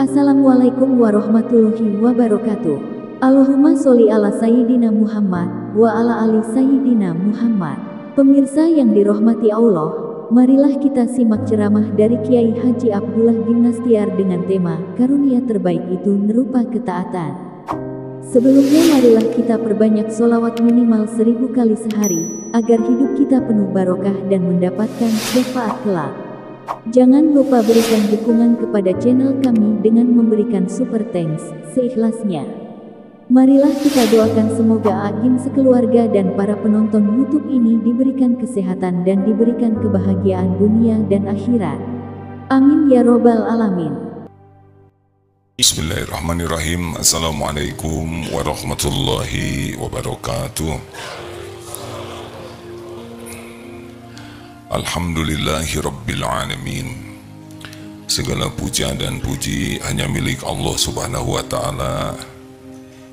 Assalamualaikum warahmatullahi wabarakatuh. Allahumma sholli ala Sayyidina Muhammad wa ala ali Sayyidina Muhammad. Pemirsa yang dirahmati Allah, marilah kita simak ceramah dari Kiai Haji Abdullah Gimnastiar dengan tema karunia terbaik itu nerupa ketaatan. Sebelumnya marilah kita perbanyak sholawat minimal 1000 kali sehari, agar hidup kita penuh barokah dan mendapatkan syafaat kelak. Jangan lupa berikan dukungan kepada channel kami dengan memberikan super thanks seikhlasnya. Marilah kita doakan semoga Agim sekeluarga dan para penonton YouTube ini diberikan kesehatan dan diberikan kebahagiaan dunia dan akhirat. Amin ya robbal alamin. Bismillahirrahmanirrahim. Assalamualaikum warahmatullahi wabarakatuh. Alhamdulillahi Rabbil Alamin. Segala puja dan puji hanya milik Allah Subhanahu wa Ta'ala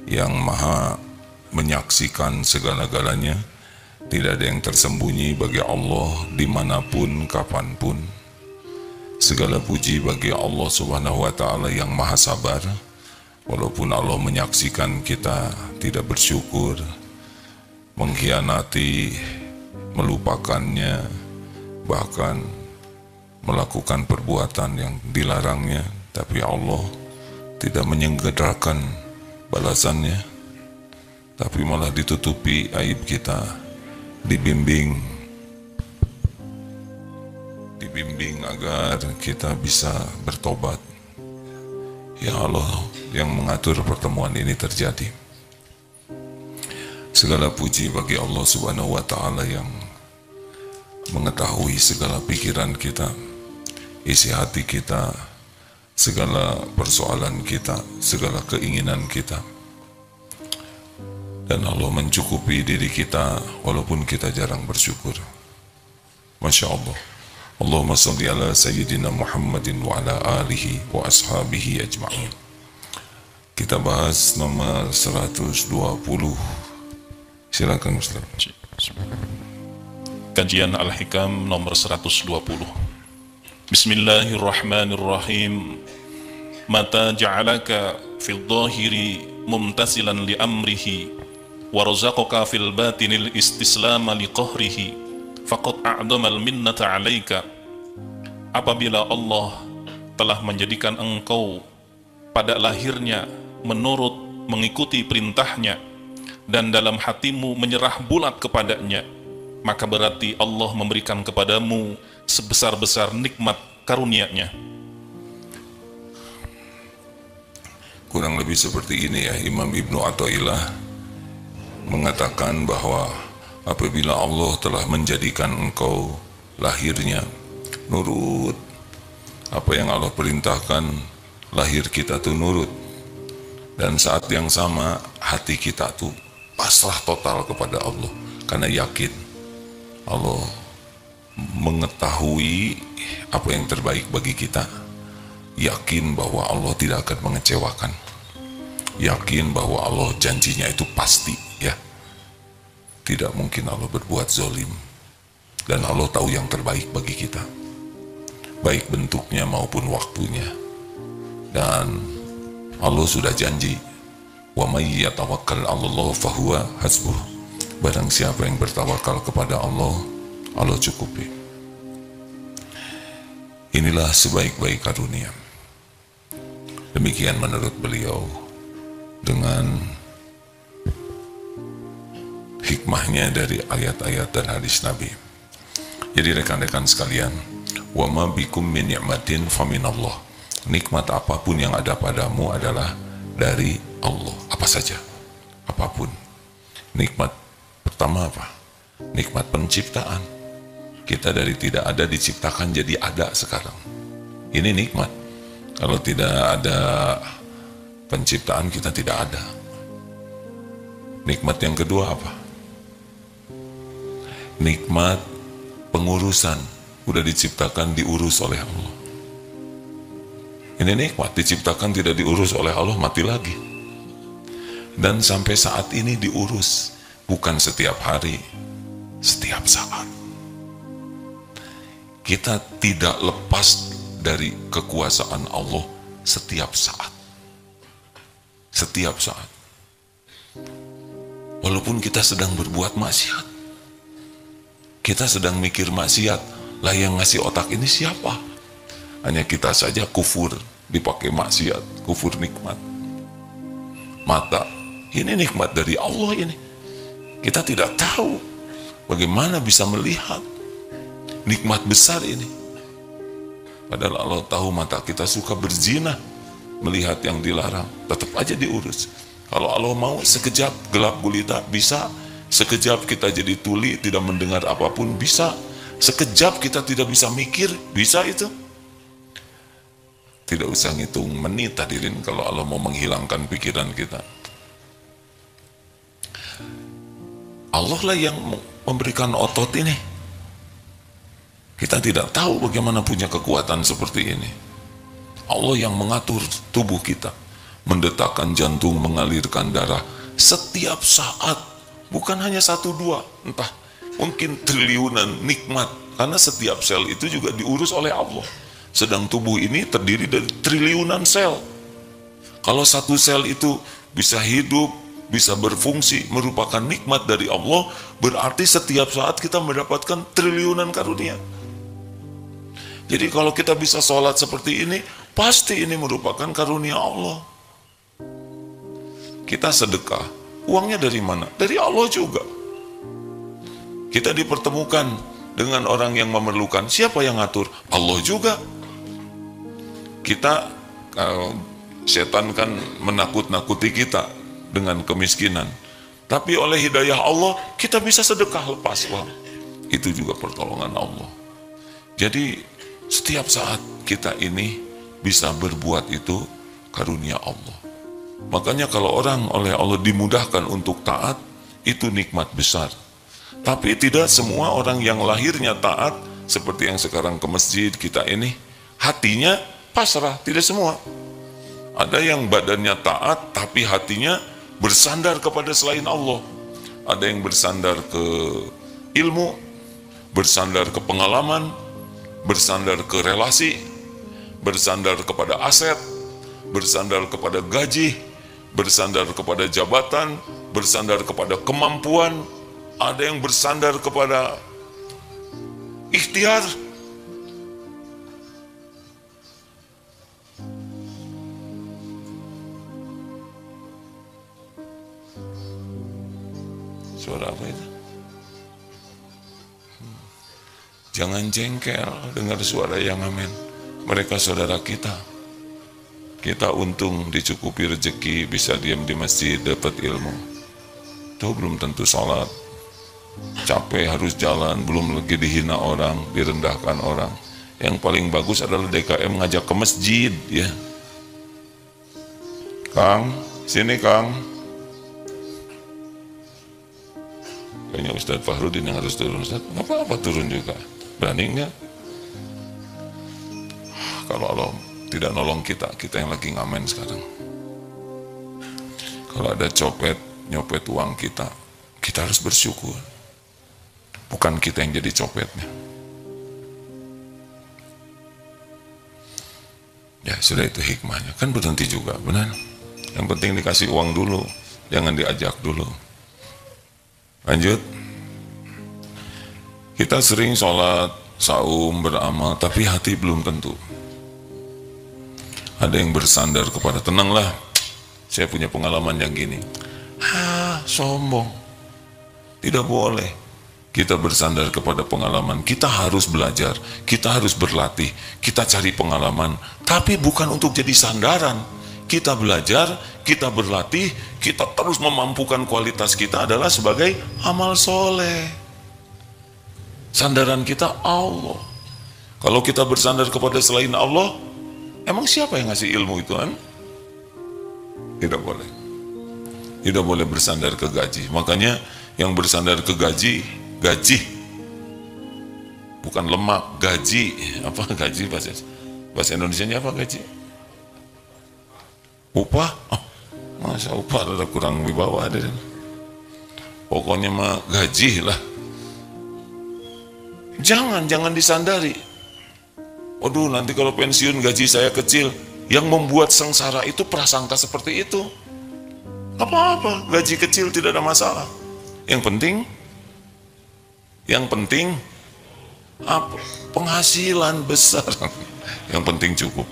yang maha menyaksikan segala-galanya. Tidak ada yang tersembunyi bagi Allah dimanapun, kapanpun. Segala puji bagi Allah Subhanahu wa Ta'ala yang maha sabar. Walaupun Allah menyaksikan kita tidak bersyukur, mengkhianati, melupakannya, bahkan melakukan perbuatan yang dilarangnya, tapi Allah tidak menyegerakan balasannya, tapi malah ditutupi aib kita, dibimbing agar kita bisa bertobat. Ya Allah yang mengatur pertemuan ini terjadi. Segala puji bagi Allah Subhanahu wa Ta'ala yang mengetahui segala pikiran kita, isi hati kita, segala persoalan kita, segala keinginan kita. Dan Allah mencukupi diri kita walaupun kita jarang bersyukur. Masya Allah. Allahumma salli ala Sayyidina Muhammadin wa ala alihi wa ashabihi ajma'in. Kita bahas nomor 120. Silakan Ustaz. Kajian Al-Hikam nomor 120. Bismillahirrahmanirrahim. Mata ja'alaka fil dhahiri mumtasilan li amrihi wa razaqaka fil batinil istislama li qahrihi faqad a'damal minnata 'alaika. Apabila Allah telah menjadikan engkau pada lahirnya menurut mengikuti perintahnya dan dalam hatimu menyerah bulat kepadanya, maka berarti Allah memberikan kepadamu sebesar-besar nikmat karunia-Nya. Kurang lebih seperti ini ya, Imam Ibnu Athaillah mengatakan bahwa apabila Allah telah menjadikan engkau lahirnya nurut apa yang Allah perintahkan, lahir kita tuh nurut, dan saat yang sama hati kita tuh pasrah total kepada Allah karena yakin Allah mengetahui apa yang terbaik bagi kita, yakin bahwa Allah tidak akan mengecewakan, yakin bahwa Allah janjinya itu pasti ya, tidak mungkin Allah berbuat zalim, dan Allah tahu yang terbaik bagi kita, baik bentuknya maupun waktunya. Dan Allah sudah janji, wa may yatawakkal 'alallah fahuwa hasbuh. Barang siapa yang bertawakal kepada Allah, Allah cukupi. Inilah sebaik-baik karunia. Demikian menurut beliau, dengan hikmahnya dari ayat-ayat dan hadis Nabi. Jadi rekan-rekan sekalian, wa ma bikum min ni'matin faminallah. Nikmat apapun yang ada padamu adalah dari Allah. Apa saja, apapun. Nikmat pertama apa? Nikmat penciptaan. Kita dari tidak ada diciptakan jadi ada sekarang. Ini nikmat. Kalau tidak ada penciptaan, kita tidak ada. Nikmat yang kedua apa? Nikmat pengurusan. Udah diciptakan, diurus oleh Allah. Ini nikmat, diciptakan tidak diurus oleh Allah, mati lagi. Dan sampai saat ini diurus. Bukan setiap hari, setiap saat. Kita tidak lepas dari kekuasaan Allah setiap saat. Setiap saat. Walaupun kita sedang berbuat maksiat, kita sedang mikir maksiat, lah yang ngasih otak ini siapa? Hanya kita saja kufur, dipakai maksiat, kufur nikmat. Mata, ini nikmat dari Allah ini. Kita tidak tahu bagaimana bisa melihat nikmat besar ini. Padahal Allah tahu mata kita suka berzina, melihat yang dilarang, tetap aja diurus. Kalau Allah mau sekejap gelap gulita bisa, sekejap kita jadi tuli tidak mendengar apapun bisa, sekejap kita tidak bisa mikir bisa itu. Tidak usah ngitung menit hadirin kalau Allah mau menghilangkan pikiran kita. Allah lah yang memberikan otot ini. Kita tidak tahu bagaimana punya kekuatan seperti ini. Allah yang mengatur tubuh kita, mendetakkan jantung, mengalirkan darah setiap saat, bukan hanya 1-2, entah mungkin triliunan nikmat, karena setiap sel itu juga diurus oleh Allah. Sedang tubuh ini terdiri dari triliunan sel. Kalau satu sel itu bisa hidup, bisa berfungsi, merupakan nikmat dari Allah, berarti setiap saat kita mendapatkan triliunan karunia. Jadi kalau kita bisa sholat seperti ini, pasti ini merupakan karunia Allah. Kita sedekah, uangnya dari mana? Dari Allah juga. Kita dipertemukan dengan orang yang memerlukan, siapa yang ngatur? Allah juga. Kita, setan kan menakut-nakuti kita dengan kemiskinan. Tapi oleh hidayah Allah, kita bisa sedekah lepas uang. Itu juga pertolongan Allah. Jadi, setiap saat kita ini bisa berbuat itu karunia Allah. Makanya kalau orang oleh Allah dimudahkan untuk taat, itu nikmat besar. Tapi tidak semua orang yang lahirnya taat, seperti yang sekarang ke masjid kita ini, hatinya pasrah, tidak semua. Ada yang badannya taat, tapi hatinya bersandar kepada selain Allah. Ada yang bersandar ke ilmu, bersandar ke pengalaman, bersandar ke relasi, bersandar kepada aset, bersandar kepada gaji, bersandar kepada jabatan, bersandar kepada kemampuan. Ada yang bersandar kepada ikhtiar. Suara apa itu? Jangan jengkel dengar suara yang amin. Mereka saudara kita. Kita untung dicukupi rezeki, bisa diam di masjid, dapat ilmu. Itu belum tentu sholat. Capek harus jalan, belum lagi dihina orang, direndahkan orang. Yang paling bagus adalah DKM ngajak ke masjid, ya. Kang, sini Kang. Kayaknya Ustadz Fahrudin yang harus turun. Ustadz, apa turun juga? Berani nggak? Kalau Allah tidak nolong kita, kita yang lagi ngamen sekarang. Kalau ada copet, nyopet uang kita, kita harus bersyukur. Bukan kita yang jadi copetnya. Ya sudah, itu hikmahnya. Kan berhenti juga, benar? Yang penting dikasih uang dulu, jangan diajak dulu. Lanjut. Kita sering sholat, saum, beramal, tapi hati belum tentu. Ada yang bersandar kepada, tenanglah, saya punya pengalaman yang gini. Sombong. Tidak boleh. Kita bersandar kepada pengalaman. Kita harus belajar, kita harus berlatih, kita cari pengalaman. Tapi bukan untuk jadi sandaran. Kita belajar, kita berlatih, kita terus memampukan kualitas kita adalah sebagai amal soleh. Sandaran kita Allah. Kalau kita bersandar kepada selain Allah, emang siapa yang ngasih ilmu itu kan? Tidak boleh. Tidak boleh bersandar ke gaji. Makanya yang bersandar ke gaji, bukan lemak, gaji. Apa gaji bahasa Indonesianya apa gaji? Upah? Oh, masa upah ada kurang wibawa ada. Pokoknya mah gaji lah. Jangan disandari. Waduh, nanti kalau pensiun gaji saya kecil. yang membuat sengsara itu prasangka seperti itu. Apa-apa, gaji kecil tidak ada masalah. Yang penting apa? Penghasilan besar. Yang penting cukup.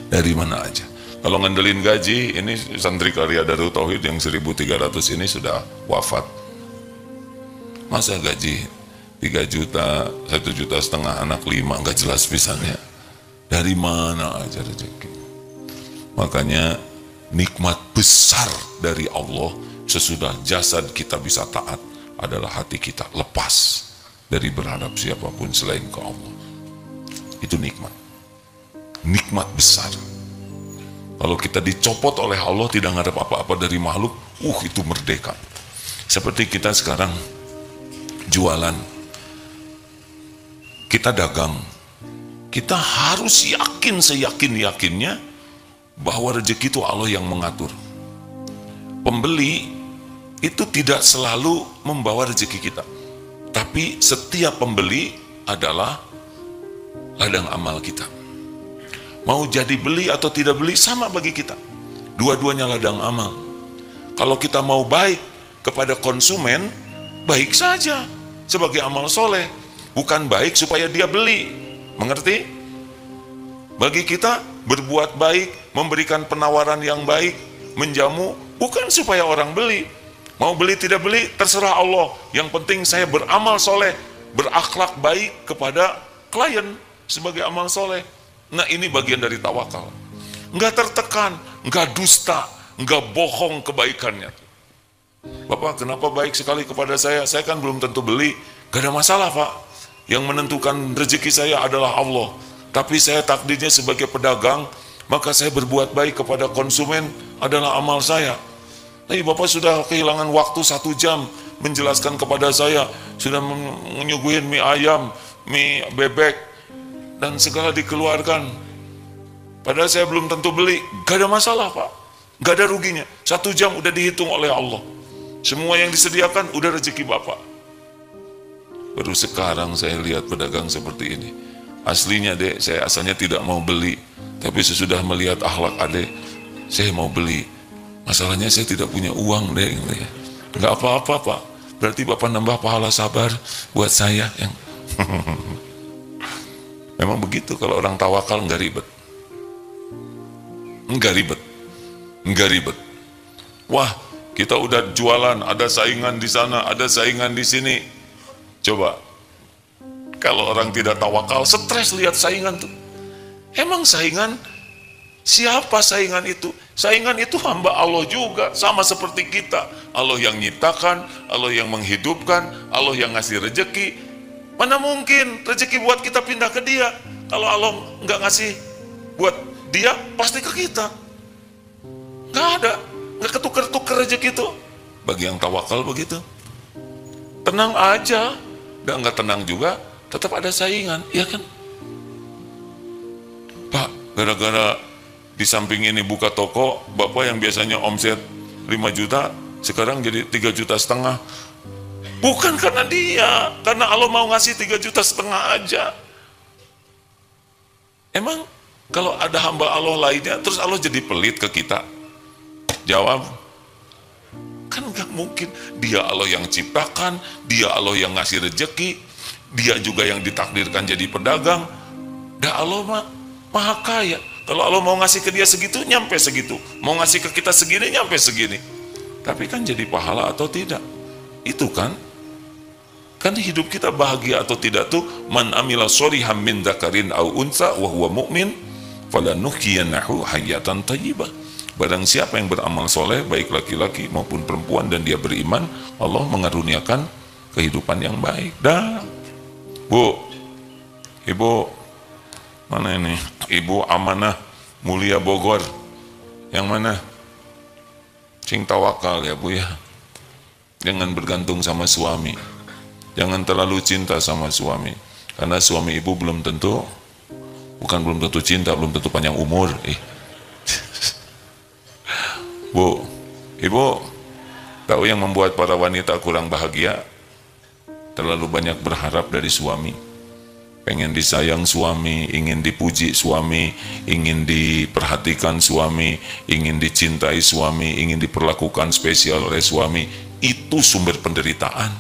Dari mana aja. Kalau ngandelin gaji, ini santri karya Darut Tauhid yang 1.300 ini sudah wafat. Masa gaji 3 juta, 1,5 juta anak 5, nggak jelas pisannya. Dari mana aja rezeki. Makanya nikmat besar dari Allah sesudah jasad kita bisa taat adalah hati kita lepas dari berharap siapapun selain ke Allah. Itu nikmat. Nikmat besar. Kalau kita dicopot oleh Allah tidak ngarep apa-apa dari makhluk, itu merdeka. Seperti kita sekarang jualan, kita dagang, kita harus yakin seyakin-yakinnya bahwa rezeki itu Allah yang mengatur. Pembeli itu tidak selalu membawa rezeki kita, tapi setiap pembeli adalah ladang amal kita. Mau jadi beli atau tidak beli sama bagi kita. Dua-duanya ladang amal. Kalau kita mau baik kepada konsumen, baik saja sebagai amal soleh. Bukan baik supaya dia beli. Mengerti? Bagi kita berbuat baik, memberikan penawaran yang baik, menjamu, bukan supaya orang beli. Mau beli tidak beli terserah Allah. Yang penting saya beramal soleh, berakhlak baik kepada klien sebagai amal soleh. Nah, ini bagian dari tawakal. Enggak tertekan, enggak dusta, enggak bohong kebaikannya. Bapak, kenapa baik sekali kepada saya? Saya kan belum tentu beli. Gak ada masalah, Pak. Yang menentukan rezeki saya adalah Allah. Tapi saya takdirnya sebagai pedagang, maka saya berbuat baik kepada konsumen adalah amal saya. Tapi Bapak sudah kehilangan waktu 1 jam menjelaskan kepada saya, sudah menyuguhin mie ayam, mie bebek, dan segala dikeluarkan. Padahal saya belum tentu beli. Gak ada masalah, Pak. Gak ada ruginya. 1 jam udah dihitung oleh Allah. Semua yang disediakan udah rezeki Bapak. Baru sekarang saya lihat pedagang seperti ini. Aslinya, Dek, saya asalnya tidak mau beli. Tapi sesudah melihat akhlak Adek, saya mau beli. Masalahnya saya tidak punya uang, Dek. Gak apa-apa, Pak. Berarti Bapak nambah pahala sabar buat saya yang memang begitu. Kalau orang tawakal nggak ribet. Nggak ribet. Wah, kita udah jualan, ada saingan di sana, ada saingan di sini. Coba, kalau orang tidak tawakal, stres lihat saingan tuh. Emang saingan? Siapa saingan itu? Saingan itu hamba Allah juga, sama seperti kita. Allah yang nyiptakan, Allah yang menghidupkan, Allah yang ngasih rezeki. Mana mungkin rezeki buat kita pindah ke dia? Kalau Allah nggak ngasih buat dia, pasti ke kita. Nggak ada, nggak ketukar-tukar rezeki itu. Bagi yang tawakal begitu. Tenang aja, dan nggak tenang juga, tetap ada saingan, ya kan? Pak, gara-gara di samping ini buka toko, Bapak yang biasanya omset 5 juta, sekarang jadi 3,5 juta. Bukan karena dia, karena Allah mau ngasih 3,5 juta aja. Emang kalau ada hamba Allah lainnya, terus Allah jadi pelit ke kita? Jawab, kan gak mungkin. Dia Allah yang ciptakan, dia Allah yang ngasih rezeki, dia juga yang ditakdirkan jadi pedagang. Dah Allah maha kaya. Kalau Allah mau ngasih ke dia segitu, nyampe segitu. Mau ngasih ke kita segini, nyampe segini. Tapi kan jadi pahala atau tidak? Itu kan hidup kita bahagia atau tidak tuh, man amila sholihan min dzakarin aw unsa wa huwa mu'min falanuhyiyannahu hayatan thayyibah. Barang siapa yang beramal soleh, baik laki-laki maupun perempuan, dan dia beriman, Allah mengaruniakan kehidupan yang baik. Dah, Bu, Ibu, mana ini? Ibu Amanah Mulia Bogor. Yang mana? Sing tawakal ya, Bu ya. Jangan bergantung sama suami. Jangan terlalu cinta sama suami. Karena suami ibu belum tentu, bukan belum tentu cinta, belum tentu panjang umur. Bu, Ibu tahu yang membuat para wanita kurang bahagia? Terlalu banyak berharap dari suami. pengen disayang suami, ingin dipuji suami, ingin diperhatikan suami, ingin dicintai suami, ingin diperlakukan spesial oleh suami. Itu sumber penderitaan.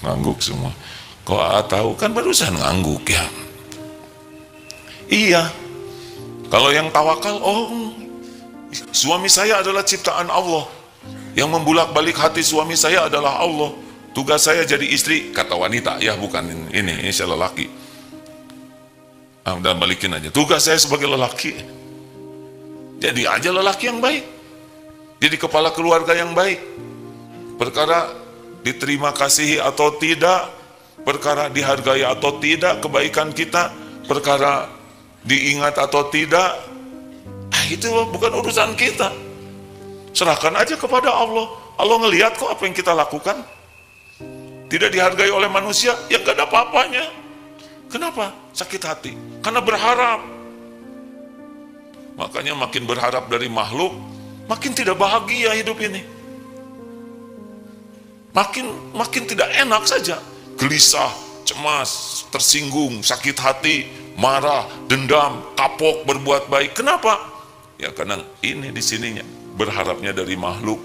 Ngangguk semua. Kok tahu? Kan barusan ngangguk ya. Iya. Kalau yang tawakal, oh suami saya adalah ciptaan Allah. Yang membulak-balik hati suami saya adalah Allah. Tugas saya jadi istri, kata wanita, ya bukan ini saya lelaki. Dan balikin aja. Tugas saya sebagai lelaki, jadi aja lelaki yang baik. Jadi kepala keluarga yang baik. Perkara diterima kasihi atau tidak, perkara dihargai atau tidak kebaikan kita, perkara diingat atau tidak, itu bukan urusan kita. Serahkan aja kepada Allah. Allah ngelihat kok apa yang kita lakukan. Tidak dihargai oleh manusia, ya gak ada apa-apanya. Kenapa? Sakit hati. Karena berharap. Makanya makin berharap dari makhluk, makin tidak bahagia hidup ini. Makin tidak enak saja. Gelisah, cemas, tersinggung, sakit hati, marah, dendam, kapok, berbuat baik. Kenapa? Ya karena ini di sininya berharapnya dari makhluk.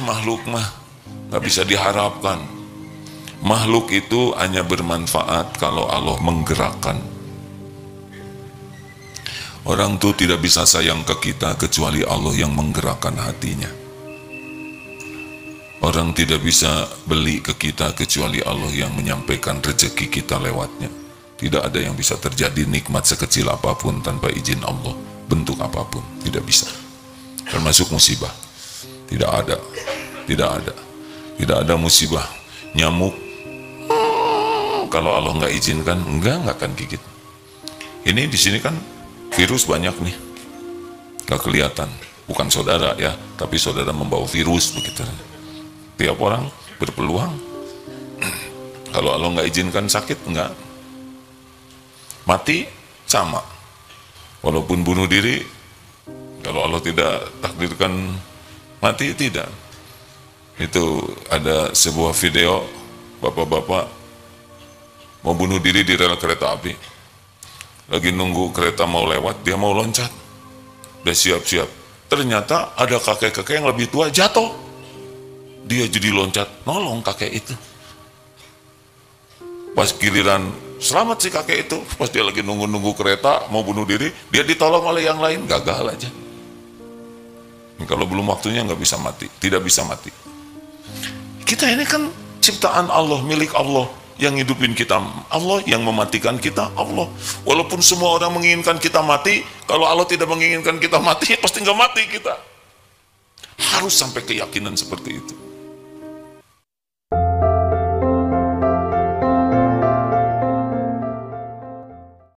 Makhluk mah nggak bisa diharapkan. Makhluk itu hanya bermanfaat kalau Allah menggerakkan. Orang tuh tidak bisa sayang ke kita kecuali Allah yang menggerakkan hatinya. Orang tidak bisa beli ke kita kecuali Allah yang menyampaikan rezeki kita lewatnya. Tidak ada yang bisa terjadi nikmat sekecil apapun tanpa izin Allah. Bentuk apapun, tidak bisa. Termasuk musibah. Tidak ada. Tidak ada musibah. Nyamuk, kalau Allah nggak izinkan, nggak akan gigit. Ini di sini kan virus banyak nih, nggak kelihatan. Bukan saudara ya, tapi saudara membawa virus begitu. Tiap orang berpeluang. Kalau Allah nggak izinkan sakit, nggak. Mati sama. Walaupun bunuh diri, kalau Allah tidak takdirkan mati, tidak. Itu ada sebuah video bapak-bapak mau bunuh diri di rel kereta api. Lagi nunggu kereta mau lewat, dia mau loncat. Udah siap-siap. Ternyata ada kakek-kakek yang lebih tua jatuh. Dia jadi loncat, nolong kakek itu. Pas giliran selamat si kakek itu, pas dia lagi nunggu-nunggu kereta mau bunuh diri, dia ditolong oleh yang lain, gagal aja. Kalau belum waktunya nggak bisa mati, tidak bisa mati. Kita ini kan ciptaan Allah, milik Allah yang hidupin kita, Allah yang mematikan kita, Allah. Walaupun semua orang menginginkan kita mati, kalau Allah tidak menginginkan kita mati, pasti nggak mati kita. Harus sampai keyakinan seperti itu.